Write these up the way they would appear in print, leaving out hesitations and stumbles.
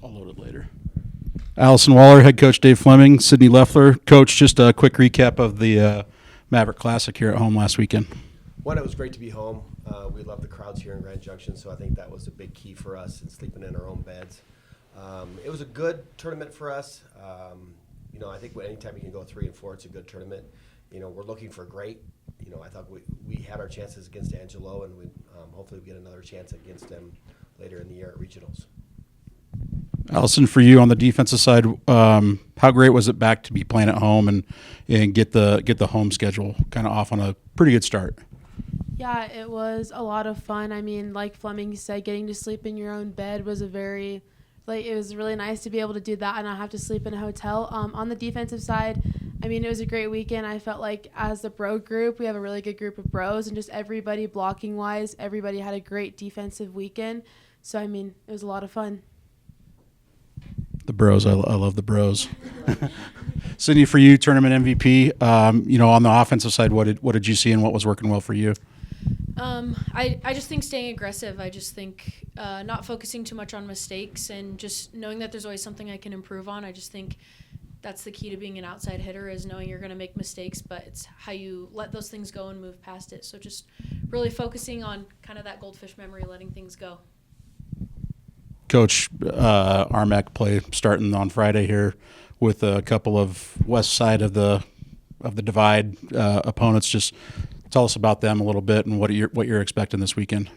I'll load it later. Allison Waller, head coach Dave Fleming, Sydney Leffler. Coach, just a quick recap of the Maverick Classic here at home last weekend. One, it was great to be home. We love the crowds here in Grand Junction, so I think that was a big key for us in sleeping in our own beds. It was a good tournament for us. I think anytime you can go 3 and 4, it's a good tournament. We're looking for great. I thought we had our chances against Angelo, and we hopefully we get another chance against them later in the year at regionals. Allison, for you on the defensive side, how great was it back to be playing at home and get the home schedule kind of off on a pretty good start? Yeah, it was a lot of fun. I mean, like Fleming said, getting to sleep in your own bed was it was really nice to be able to do that and not have to sleep in a hotel. On the defensive side, I mean, it was a great weekend. I felt like as the bro group, we have a really good group of bros, and just everybody blocking-wise, everybody had a great defensive weekend. So, I mean, it was a lot of fun. The bros, I love the bros. Sydney, for you, tournament MVP. On the offensive side, what did you see and what was working well for you? I just think staying aggressive. I just think not focusing too much on mistakes and just knowing that there's always something I can improve on. I just think that's the key to being an outside hitter, is knowing you're going to make mistakes, but it's how you let those things go and move past it. So just really focusing on kind of that goldfish memory, letting things go. Coach, RMAC play starting on Friday here with a couple of west side of the divide opponents. Just tell us about them a little bit and what you're expecting this weekend.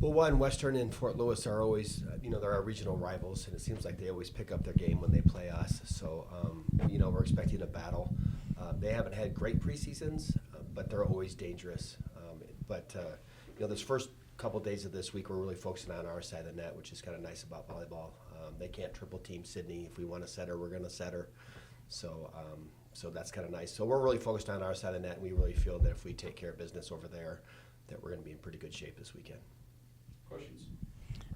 Well, Western and Fort Lewis are always, they're our regional rivals, and it seems like they always pick up their game when they play us. So, we're expecting a battle. They haven't had great preseasons, but they're always dangerous. This first couple days of this week, we're really focusing on our side of the net, which is kind of nice about volleyball. They can't triple team Sydney. If we want to set her, we're going to set her. So that's kind of nice. So we're really focused on our side of the net, and we really feel that if we take care of business over there, that we're going to be in pretty good shape this weekend. Questions?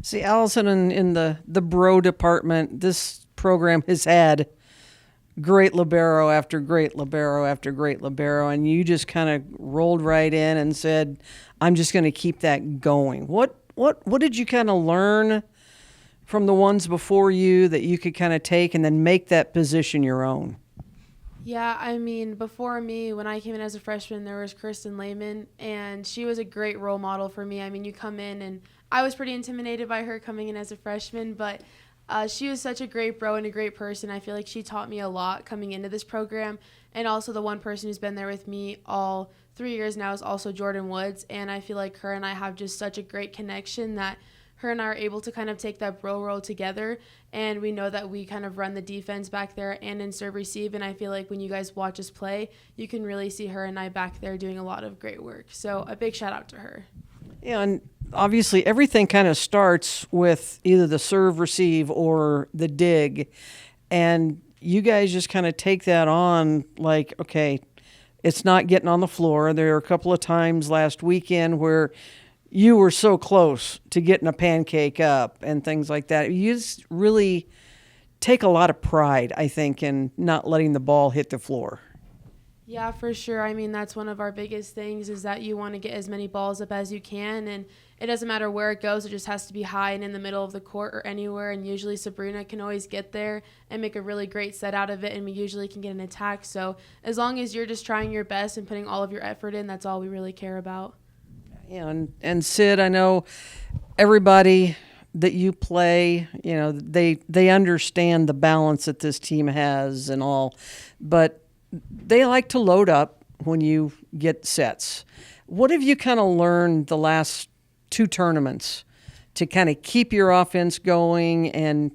See, Allison, in the bro department, this program has had great libero after great libero after great libero, and you just kind of rolled right in and said, I'm just going to keep that going. What did you kind of learn from the ones before you that you could kind of take and then make that position your own? Yeah, I mean, before me, when I came in as a freshman, there was Kirsten Lehman, and she was a great role model for me. I mean, you come in, and I was pretty intimidated by her coming in as a freshman, but she was such a great bro and a great person. I feel like she taught me a lot coming into this program, and also the one person who's been there with me all 3 years now is also Jordan Woods, and I feel like her and I have just such a great connection that her and I are able to kind of take that bro role together, and we know that we kind of run the defense back there and in serve receive, and I feel like when you guys watch us play, you can really see her and I back there doing a lot of great work. So a big shout out to her. Yeah, and obviously everything kind of starts with either the serve receive or the dig, and you guys just kind of take that on like, okay, it's not getting on the floor. There are a couple of times last weekend where you were so close to getting a pancake up and things like that. You just really take a lot of pride, I think, in not letting the ball hit the floor. Yeah, for sure. I mean, that's one of our biggest things is that you want to get as many balls up as you can, and it doesn't matter where it goes. It just has to be high and in the middle of the court or anywhere, and usually Sabrina can always get there and make a really great set out of it, and we usually can get an attack. So as long as you're just trying your best and putting all of your effort in, that's all we really care about. Yeah, and Sid, I know everybody that you play, they understand the balance that this team has and all, but they like to load up when you get sets. What have you kind of learned the last 2 tournaments to kind of keep your offense going and,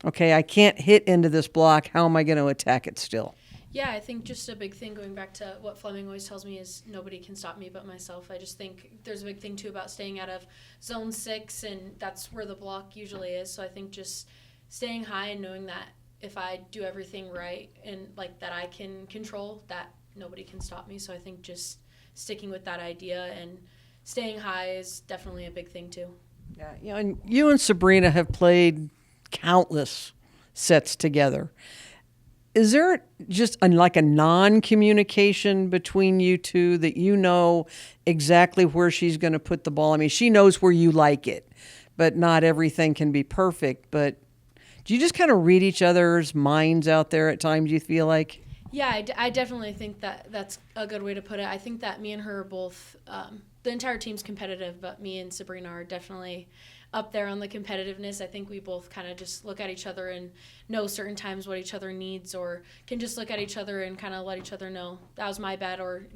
okay, I can't hit into this block, how am I going to attack it still? Yeah, I think just a big thing going back to what Fleming always tells me is nobody can stop me but myself. I just think there's a big thing, too, about staying out of zone 6, and that's where the block usually is. So I think just staying high and knowing that if I do everything right and, like, that I can control, that nobody can stop me. So I think just sticking with that idea and staying high is definitely a big thing, too. Yeah, and you and Sabrina have played countless sets together. Is there just a non-communication between you two that you know exactly where she's going to put the ball? I mean, she knows where you like it, but not everything can be perfect. But Do you just kind of read each other's minds out there at times, you feel like? Yeah, I definitely think that's a good way to put it. I think that me and her are both, the entire team's competitive, but me and Sabrina are definitely up there on the competitiveness. I think we both kind of just look at each other and know certain times what each other needs, or can just look at each other and kind of let each other know that was my bad, or,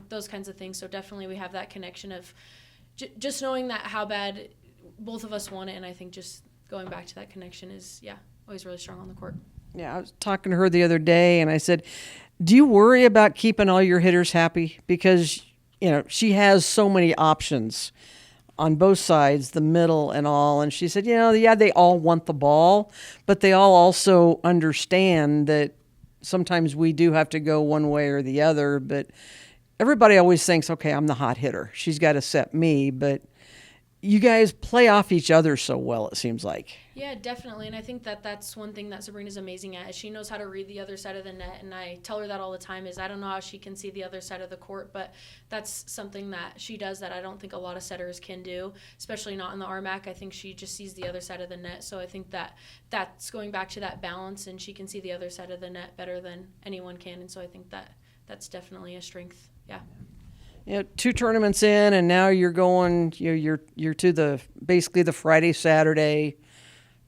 those kinds of things. So definitely we have that connection of just knowing that how bad both of us want it. And I think just going back to that connection is, always really strong on the court. Yeah, I was talking to her the other day, and I said, do you worry about keeping all your hitters happy? Because, she has so many options on both sides, the middle and all. And she said, they all want the ball, but they all also understand that sometimes we do have to go one way or the other. But everybody always thinks, okay, I'm the hot hitter. She's got to set me. But you guys play off each other so well, it seems like. Yeah, definitely. And I think that's one thing that Sabrina's amazing at, is she knows how to read the other side of the net. And I tell her that all the time, is I don't know how she can see the other side of the court, but that's something that she does that I don't think a lot of setters can do, especially not in the RMAC. I think she just sees the other side of the net. So I think that's going back to that balance, and she can see the other side of the net better than anyone can. And so I think that's definitely a strength. Yeah. 2 tournaments in, and now you're going. You're to basically the Friday, Saturday,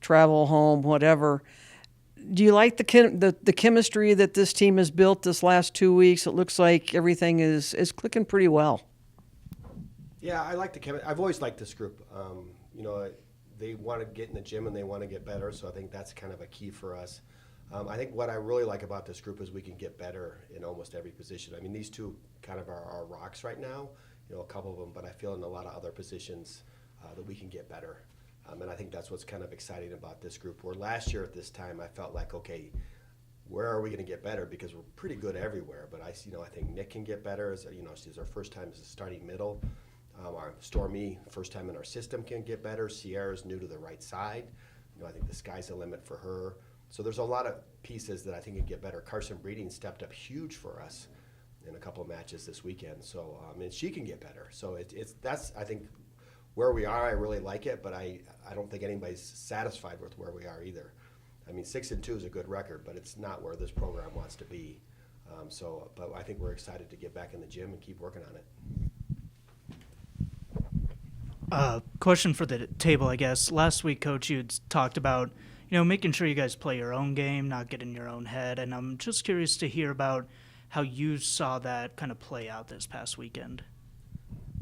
travel home, whatever. Do you like the chemistry that this team has built this last 2 weeks? It looks like everything is clicking pretty well. Yeah, I like the chemistry. I've always liked this group. They want to get in the gym and they want to get better, so I think that's kind of a key for us. I think what I really like about this group is we can get better in almost every position. I mean, these two kind of are our rocks right now, a couple of them, but I feel in a lot of other positions that we can get better. And I think that's what's kind of exciting about this group. Where last year at this time, I felt like, okay, where are we going to get better? Because we're pretty good everywhere. But I think Nick can get better. She's our first time as a starting middle. Our Stormy, first time in our system, can get better. Sierra's new to the right side. I think the sky's the limit for her. So there's a lot of pieces that I think can get better. Carson Breeding stepped up huge for us in a couple of matches this weekend. So and she can get better. So that's I think where we are. I really like it, but I don't think anybody's satisfied with where we are either. I mean, 6-2 is a good record, but it's not where this program wants to be. But I think we're excited to get back in the gym and keep working on it. Question for the table, I guess. Last week, Coach, you had talked about making sure you guys play your own game, not get in your own head. And I'm just curious to hear about how you saw that kind of play out this past weekend.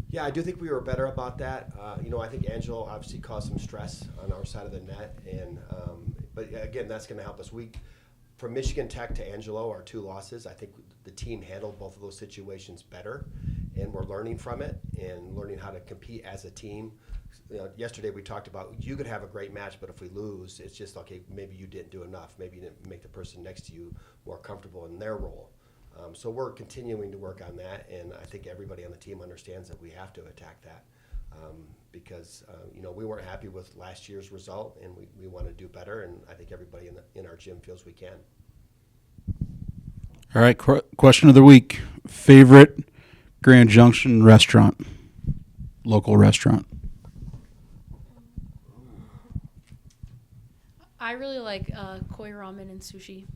Yeah, I do think we were better about that. I think Angelo obviously caused some stress on our side of the net. But again, that's going to help us. From Michigan Tech to Angelo, our 2 losses, I think the team handled both of those situations better. And we're learning from it and learning how to compete as a team. Yesterday we talked about you could have a great match, but if we lose, it's just, okay, maybe you didn't do enough. Maybe you didn't make the person next to you more comfortable in their role. So we're continuing to work on that, and I think everybody on the team understands that we have to attack that because we weren't happy with last year's result, and we want to do better, and I think everybody in our gym feels we can. All right, question of the week. Favorite Grand Junction restaurant, local restaurant? I really like koi ramen and sushi.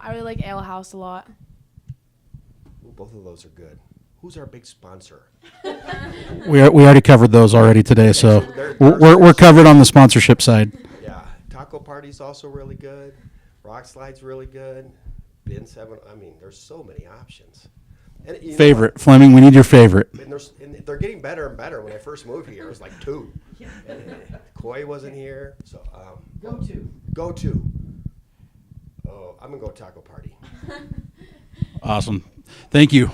I really like Ale House a lot. Ooh, both of those are good. Who's our big sponsor? We already covered those already today, so we're covered on the sponsorship side. Yeah, Taco Party's also really good. Rock Slide's really good. Bin 7. I mean, there's so many options. And Favorite, Fleming. We need your favorite. And they're getting better and better. When I first moved here, it was like 2. And Koi wasn't here, so go to. Oh, I'm gonna go Taco Party. Awesome. Thank you.